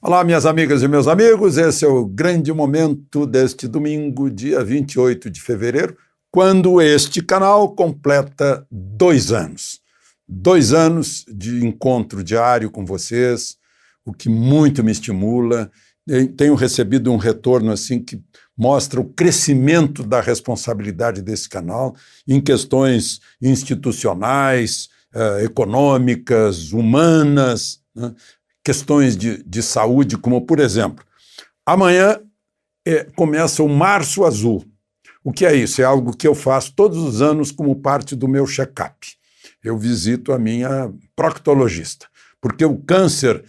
Olá, minhas amigas e meus amigos, esse é o grande momento deste domingo, dia 28 de fevereiro, quando este canal completa 2 anos. 2 anos de encontro diário com vocês, o que muito me estimula. Tenho recebido um retorno assim que mostra o crescimento da responsabilidade desse canal em questões institucionais, econômicas, humanas, né? Questões de saúde, como, por exemplo, amanhã começa o Março Azul. O que é isso? É algo que eu faço todos os anos como parte do meu check-up. Eu visito a minha proctologista, porque o câncer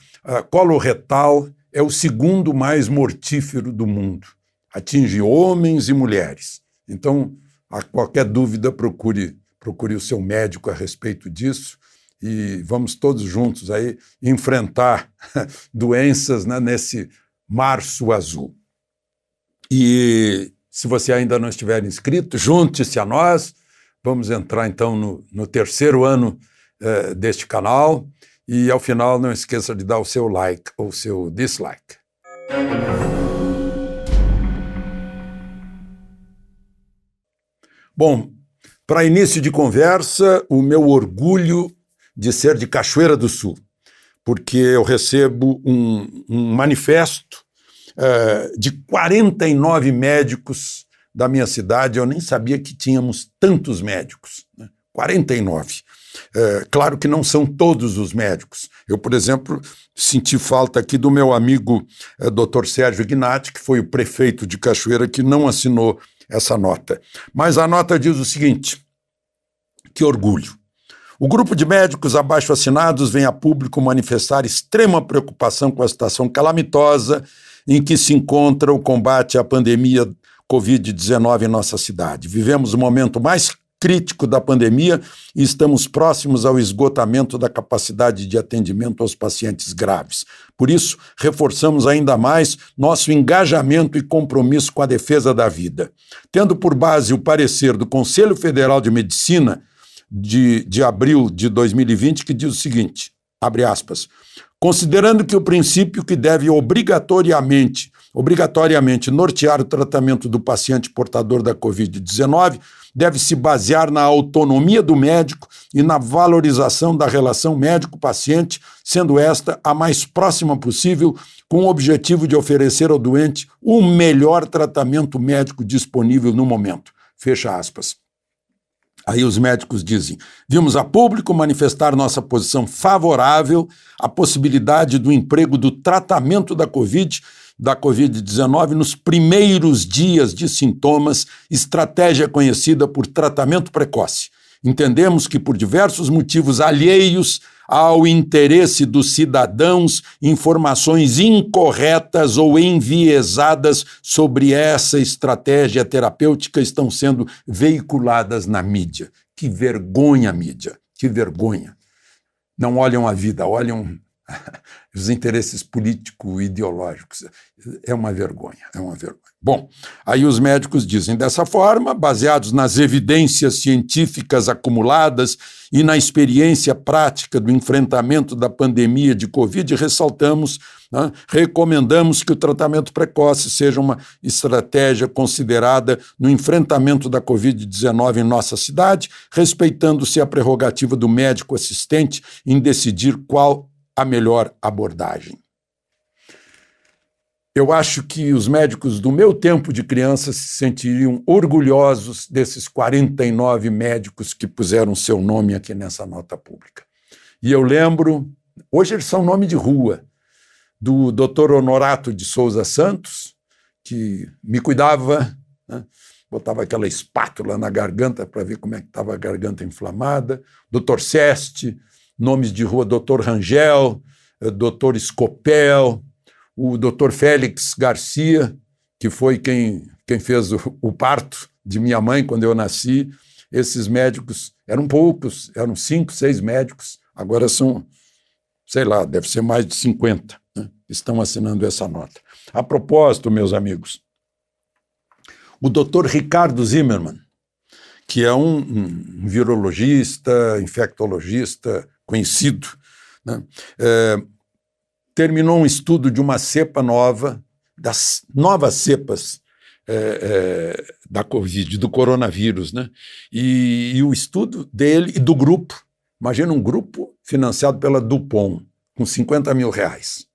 coloretal é o segundo mais mortífero do mundo. Atinge homens e mulheres. Então, a qualquer dúvida, procure o seu médico a respeito disso. E vamos todos juntos aí enfrentar doenças, né, nesse Março Azul. E se você ainda não estiver inscrito, junte-se a nós. Vamos entrar então no 3º ano deste canal. E ao final não esqueça de dar o seu like ou o seu dislike. Bom, para início de conversa, o meu orgulho de ser de Cachoeira do Sul, porque eu recebo um manifesto de 49 médicos da minha cidade. Eu nem sabia que tínhamos tantos médicos, né? 49. Claro que não são todos os médicos. Eu, por exemplo, senti falta aqui do meu amigo Dr. Sérgio Ignati, que foi o prefeito de Cachoeira, que não assinou essa nota. Mas a nota diz o seguinte: que orgulho. O grupo de médicos abaixo-assinados vem a público manifestar extrema preocupação com a situação calamitosa em que se encontra o combate à pandemia Covid-19 em nossa cidade. Vivemos o momento mais crítico da pandemia e estamos próximos ao esgotamento da capacidade de atendimento aos pacientes graves. Por isso, reforçamos ainda mais nosso engajamento e compromisso com a defesa da vida. Tendo por base o parecer do Conselho Federal de Medicina de abril de 2020, que diz o seguinte, abre aspas, considerando que o princípio que deve obrigatoriamente nortear o tratamento do paciente portador da Covid-19 deve se basear na autonomia do médico e na valorização da relação médico-paciente, sendo esta a mais próxima possível, com o objetivo de oferecer ao doente o melhor tratamento médico disponível no momento. Fecha aspas. Aí os médicos dizem, vimos a público manifestar nossa posição favorável à possibilidade do emprego do tratamento da Covid-19 nos primeiros dias de sintomas, estratégia conhecida por tratamento precoce. Entendemos que, por diversos motivos alheios ao interesse dos cidadãos, informações incorretas ou enviesadas sobre essa estratégia terapêutica estão sendo veiculadas na mídia. Que vergonha, mídia, que vergonha. Não olham a vida, olham os interesses político-ideológicos. É uma vergonha, é uma vergonha. Bom, aí os médicos dizem dessa forma, baseados nas evidências científicas acumuladas e na experiência prática do enfrentamento da pandemia de Covid, recomendamos que o tratamento precoce seja uma estratégia considerada no enfrentamento da Covid-19 em nossa cidade, respeitando-se a prerrogativa do médico assistente em decidir qual a melhor abordagem. Eu acho que os médicos do meu tempo de criança se sentiriam orgulhosos desses 49 médicos que puseram seu nome aqui nessa nota pública. E eu lembro, hoje eles são nome de rua, do Dr. Honorato de Souza Santos, que me cuidava, né? Botava aquela espátula na garganta para ver como é que estava a garganta inflamada, Dr. Seste, nomes de rua, Dr. Rangel, Dr. Scopel, o Dr. Félix Garcia, que foi quem fez o parto de minha mãe quando eu nasci. Esses médicos eram poucos, eram 5, 6 médicos, agora são, sei lá, deve ser mais de 50, né? Estão assinando essa nota. A propósito, meus amigos, o Dr. Ricardo Zimmermann, que é um virologista, infectologista conhecido, né? terminou um estudo de uma cepa nova, das novas cepas da Covid, do coronavírus, né? E o estudo dele e do grupo, imagina um grupo financiado pela Dupont, com 50 mil reais.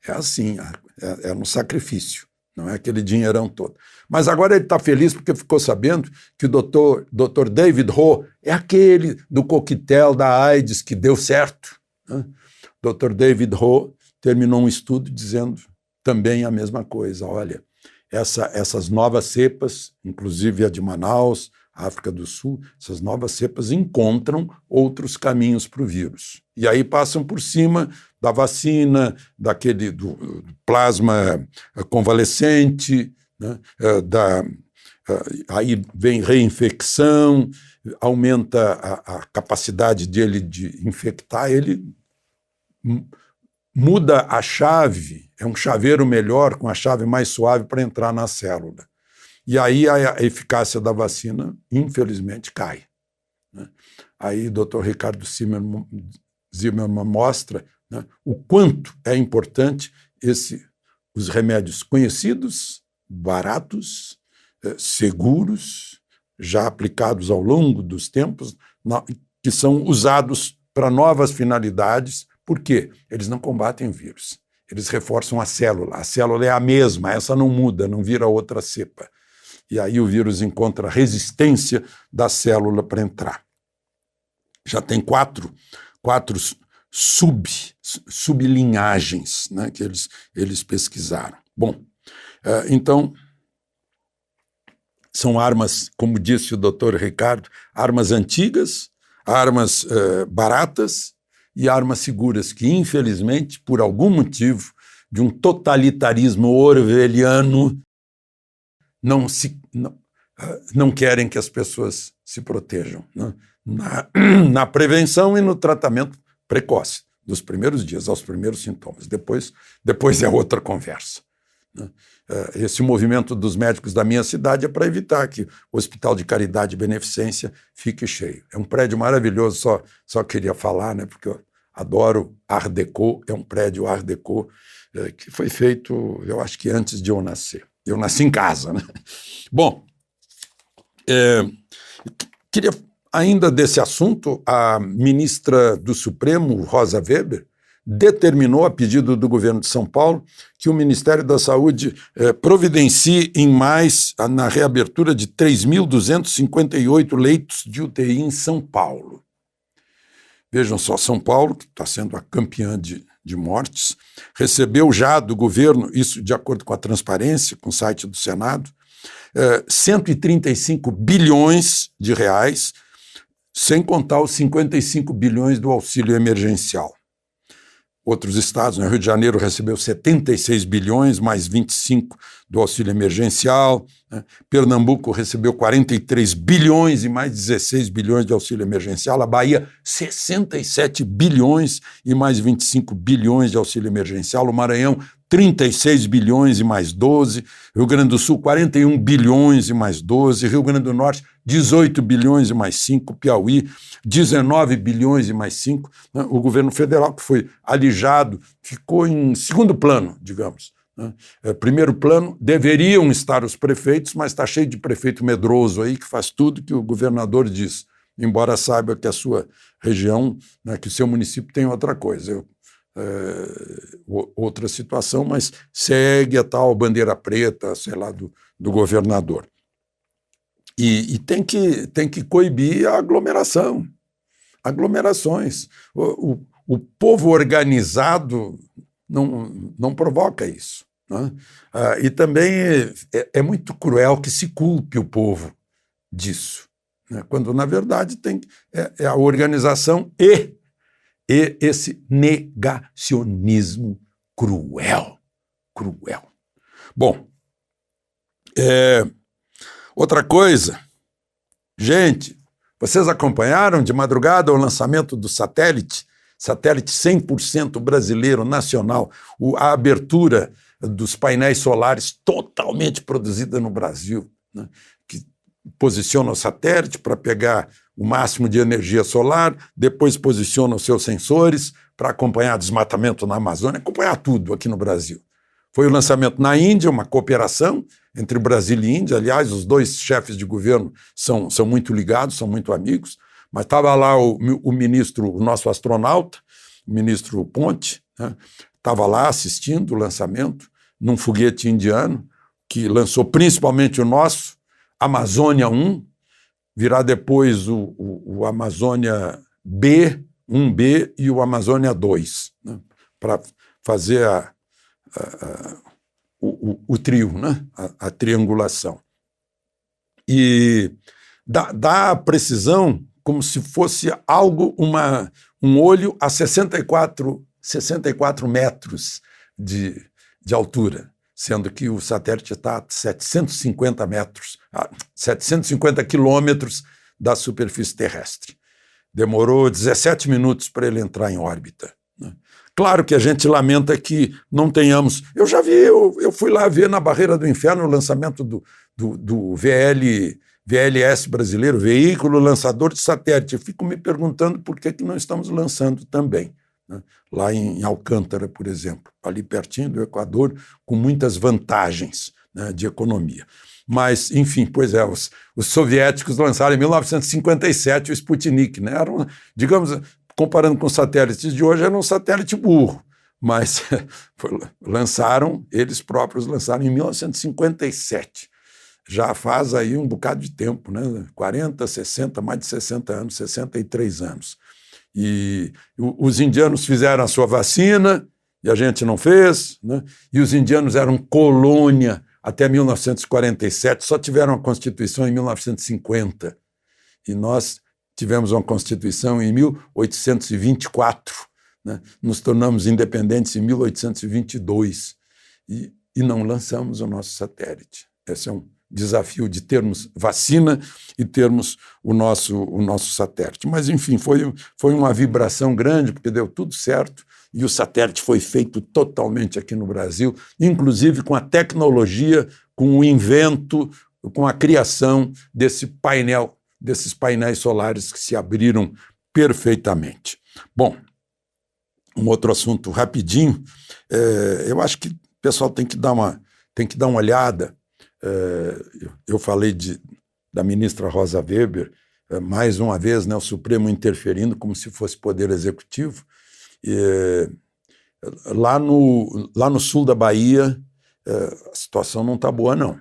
É assim, é um sacrifício, não é aquele dinheirão todo. Mas agora ele está feliz porque ficou sabendo que o Dr. David Ho é aquele do coquetel da AIDS que deu certo, né? Dr. David Ho terminou um estudo dizendo também a mesma coisa. Olha, essas novas cepas, inclusive a de Manaus, África do Sul, essas novas cepas encontram outros caminhos para o vírus. E aí passam por cima da vacina, do plasma convalescente, né? Aí vem reinfecção, aumenta a capacidade dele de infectar, ele muda a chave, é um chaveiro melhor, com a chave mais suave para entrar na célula. E aí a eficácia da vacina, infelizmente, cai, né? Aí o Dr. Ricardo Zimmermann mostra, né, o quanto é importante os remédios conhecidos, baratos, seguros, já aplicados ao longo dos tempos, que são usados para novas finalidades. Por quê? Eles não combatem o vírus, eles reforçam a célula é a mesma, essa não muda, não vira outra cepa. E aí o vírus encontra resistência da célula para entrar. Já tem quatro sublinhagens, né, que eles pesquisaram. Bom, então, são armas, como disse o doutor Ricardo, armas antigas, armas baratas e armas seguras, que infelizmente, por algum motivo, de um totalitarismo orwelliano, não querem que as pessoas se protejam, né? Na prevenção e no tratamento precoce, dos primeiros dias aos primeiros sintomas. Depois é outra conversa, né? Esse movimento dos médicos da minha cidade é para evitar que o Hospital de Caridade e Beneficência fique cheio. É um prédio maravilhoso, só queria falar, né, porque eu adoro Art Deco, é um prédio Art Deco que foi feito, eu acho que antes de eu nascer. Eu nasci em casa, né? Bom, queria ainda desse assunto, a ministra do Supremo, Rosa Weber, determinou, a pedido do governo de São Paulo, que o Ministério da Saúde providencie na reabertura de 3.258 leitos de UTI em São Paulo. Vejam só, São Paulo, que está sendo a campeã de mortes, recebeu já do governo, isso de acordo com a transparência, com o site do Senado, 135 bilhões de reais, sem contar os 55 bilhões do auxílio emergencial. Outros estados, né? Rio de Janeiro recebeu 76 bilhões, mais 25 do auxílio emergencial, né? Pernambuco recebeu 43 bilhões e mais 16 bilhões de auxílio emergencial, a Bahia 67 bilhões e mais 25 bilhões de auxílio emergencial, o Maranhão 36 bilhões e mais 12, Rio Grande do Sul 41 bilhões e mais 12, Rio Grande do Norte 18 bilhões e mais 5, Piauí 19 bilhões e mais 5, né? O governo federal, que foi alijado, ficou em segundo plano, digamos, né? Primeiro plano, deveriam estar os prefeitos, mas está cheio de prefeito medroso aí, que faz tudo que o governador diz, embora saiba que a sua região, né, que o seu município tem outra coisa. Outra situação, mas segue a tal bandeira preta, sei lá, do governador. E tem que coibir a aglomeração, aglomerações. O povo organizado não provoca isso, né? E também é muito cruel que se culpe o povo disso, né? Quando, na verdade, é a organização e esse negacionismo cruel. Bom, outra coisa, gente, vocês acompanharam de madrugada o lançamento do satélite 100% brasileiro, nacional, a abertura dos painéis solares totalmente produzida no Brasil, né, que posiciona o satélite para pegar o máximo de energia solar, depois posiciona os seus sensores para acompanhar desmatamento na Amazônia, acompanhar tudo aqui no Brasil. Foi o lançamento na Índia, uma cooperação entre Brasil e Índia. Aliás, os dois chefes de governo são muito ligados, são muito amigos. Mas estava lá o ministro, o nosso astronauta, o ministro Ponte, estava lá assistindo o lançamento num foguete indiano, que lançou principalmente o nosso, Amazônia 1, virá depois o Amazônia B, 1B e o Amazônia 2, né, para fazer o trio, né, a triangulação. E dá a precisão como se fosse algo, um olho a 64 metros de altura, sendo que o satélite está a 750 metros, a 750 quilômetros da superfície terrestre. Demorou 17 minutos para ele entrar em órbita, né? Claro que a gente lamenta que não tenhamos... Eu já vi, eu fui lá ver na Barreira do Inferno o lançamento do VLS brasileiro, Veículo Lançador de Satélite. Eu fico me perguntando por que não estamos lançando também, né? Lá em Alcântara, por exemplo, ali pertinho do Equador, com muitas vantagens, né, de economia. Mas, enfim, pois é, os soviéticos lançaram em 1957 o Sputnik, né? Era digamos, comparando com os satélites de hoje, era um satélite burro, mas eles próprios lançaram em 1957. Já faz aí um bocado de tempo, né? 40, 60, mais de 60 anos, 63 anos. E os indianos fizeram a sua vacina e a gente não fez, né? E os indianos eram colônia até 1947, só tiveram a Constituição em 1950. E nós tivemos uma Constituição em 1824, né? Nos tornamos independentes em 1822 e não lançamos o nosso satélite. Esse é um desafio de termos vacina e termos o nosso satélite. Mas, enfim, foi uma vibração grande, porque deu tudo certo e o satélite foi feito totalmente aqui no Brasil, inclusive com a tecnologia, com o invento, com a criação desses painéis solares que se abriram perfeitamente. Bom, um outro assunto rapidinho, eu acho que o pessoal tem que dar uma olhada. Eu falei da ministra Rosa Weber, mais uma vez, né, o Supremo interferindo como se fosse poder executivo. Lá no sul da Bahia, a situação não está boa, não.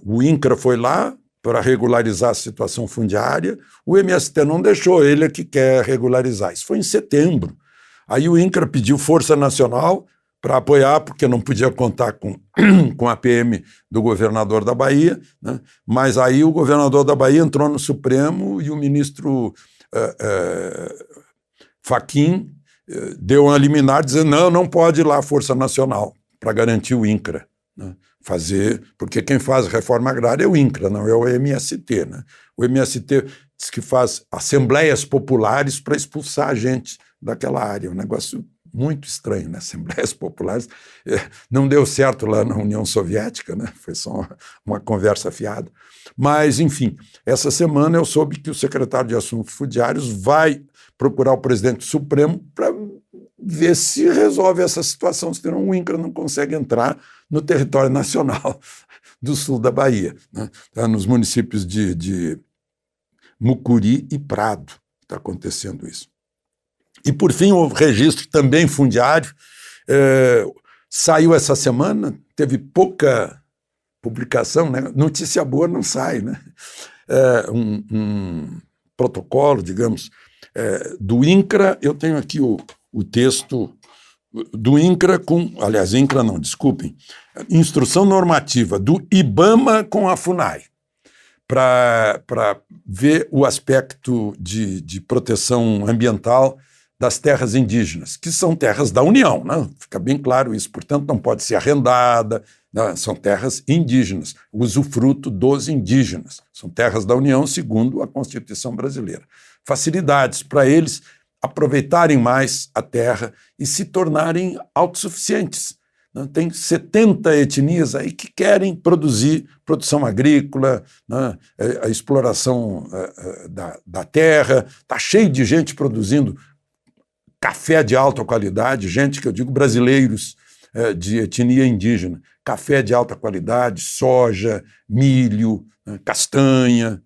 O INCRA foi lá para regularizar a situação fundiária, o MST não deixou, ele é que quer regularizar. Isso foi em setembro. Aí o INCRA pediu Força Nacional para apoiar, porque não podia contar com a PM do governador da Bahia, né? Mas aí o governador da Bahia entrou no Supremo e o ministro Fachin deu uma liminar dizendo não pode ir lá a Força Nacional para garantir o INCRA, né? Porque quem faz reforma agrária é o INCRA, não é o MST, né? O MST diz que faz assembleias populares para expulsar a gente daquela área, um negócio muito estranho, né? Assembleias populares. Não deu certo lá na União Soviética, né? Foi só uma conversa fiada. Mas, enfim, essa semana eu soube que o secretário de Assuntos Fundiários vai procurar o presidente do Supremo para ver se resolve essa situação, senão o INCRA não consegue entrar no território nacional do sul da Bahia, né? Tá nos municípios de Mucuri e Prado está acontecendo isso. E, por fim, o registro também fundiário saiu essa semana, teve pouca publicação, né? Notícia boa não sai, né? Um protocolo, digamos, do INCRA. Eu tenho aqui o texto do INCRA aliás, INCRA não, desculpem, instrução normativa do IBAMA com a FUNAI, para ver o aspecto de proteção ambiental das terras indígenas, que são terras da União, né? Fica bem claro isso, portanto não pode ser arrendada, né? São terras indígenas, usufruto dos indígenas, são terras da União segundo a Constituição brasileira. Facilidades para eles aproveitarem mais a terra e se tornarem autossuficientes, né? Tem 70 etnias aí que querem produzir produção agrícola, né? A exploração da terra, está cheio de gente produzindo café de alta qualidade, gente que eu digo brasileiros de etnia indígena, café de alta qualidade, soja, milho, castanha,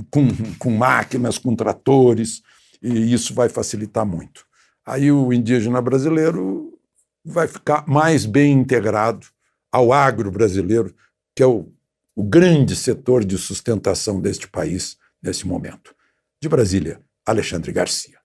com máquinas, com tratores, e isso vai facilitar muito. Aí o indígena brasileiro vai ficar mais bem integrado ao agro brasileiro, que é o grande setor de sustentação deste país nesse momento. De Brasília, Alexandre Garcia.